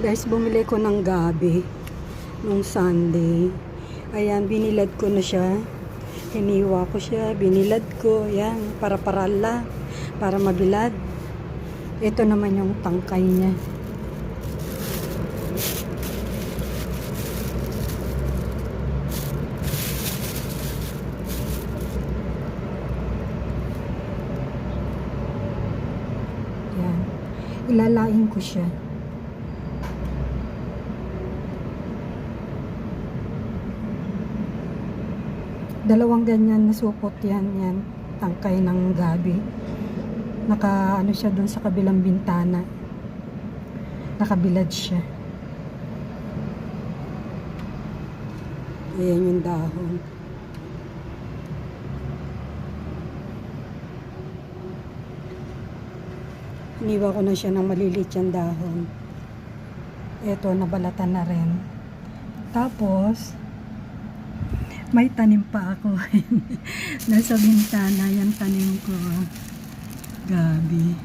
Guys, bumili ko ng gabi nung Sunday. Ayan, binilad ko na siya. Hiniwa ko siya, binilad ko. Ayan, para parala, para mabilad. Ito naman yung tangkay niya. Ayan, ilalain ko siya. Dalawang ganyan na supot yan, tangkay ng gabi. Naka ano siya dun sa kabilang bintana. Nakabilad siya. Ayan yung dahon. Iniwa ko na siya ng maliliit yung dahon. Ito, nabalatan na rin. Tapos may tanim pa ako. Nasa bintana yan, tanim ko. Gabi.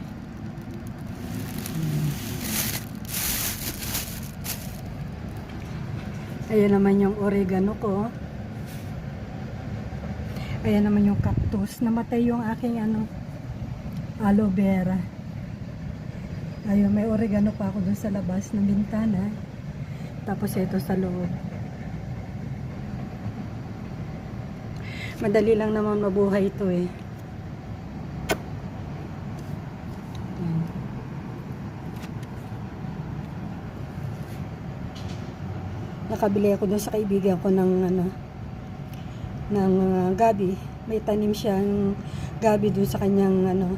Ayan naman yung oregano ko. Ayan naman yung cactus. Namatay yung aking aloe vera. Ayun, may oregano pa ako dun sa labas ng bintana. Tapos ito sa loob. Madali lang naman mabuhay ito eh. Ayan. Nakabili ako dun sa kaibigan ko ng gabi. May tanim siyang gabi dun sa kanyang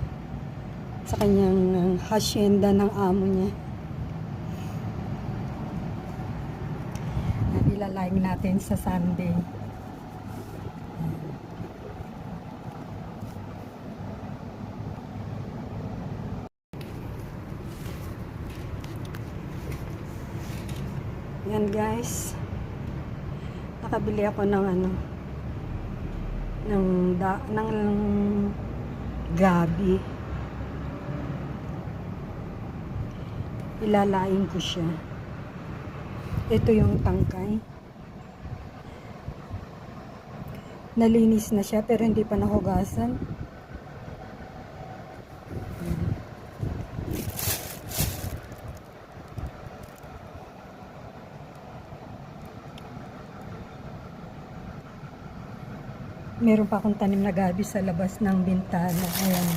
sa kanyang hacienda ng amo niya. Ilalaing natin sa Sunday. Yan guys, nakabili ako ng ng gabi. Ilalain ko siya. Ito yung tangkay. Nalinis na siya pero hindi pa nahugasan. Meron pa akong tanim na gabi sa labas ng bintana. Ayan.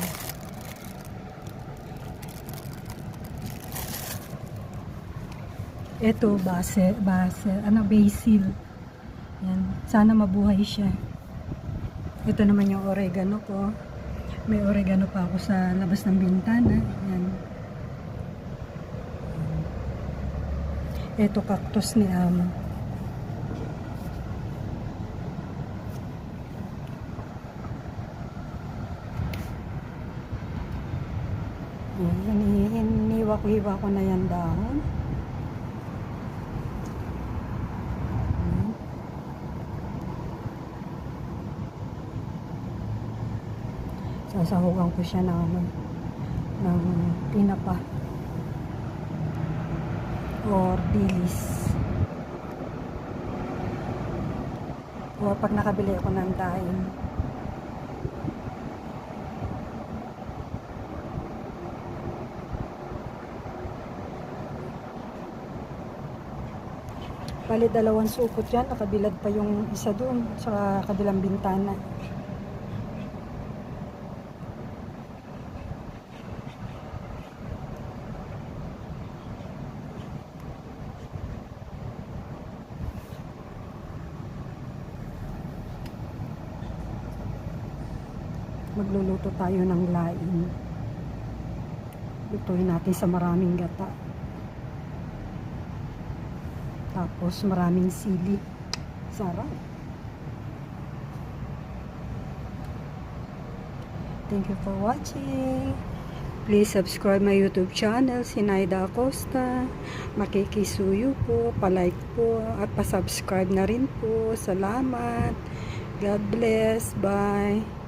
Ito, basil. Basil. Ayan. Sana mabuhay siya. Ito naman yung oregano ko. May oregano pa ako sa labas ng bintana. Ayan. Ito, cactus ni amo. Hiniwa ko na yan dahon. Sasahugan ko siya ng tinapa or dilis. O pag nakabili ako ng daing. Bali, dalawang supot yan. Nakabilad pa yung isa doon sa kabilang bintana. Magluluto tayo ng laing. Lutuin natin sa maraming gata. Tapos maraming sili. Sarap. Thank you for watching. Please subscribe my YouTube channel, Sinaida Acosta. Makikisuyo po, palike po, at pasubscribe na rin po. Salamat. God bless. Bye.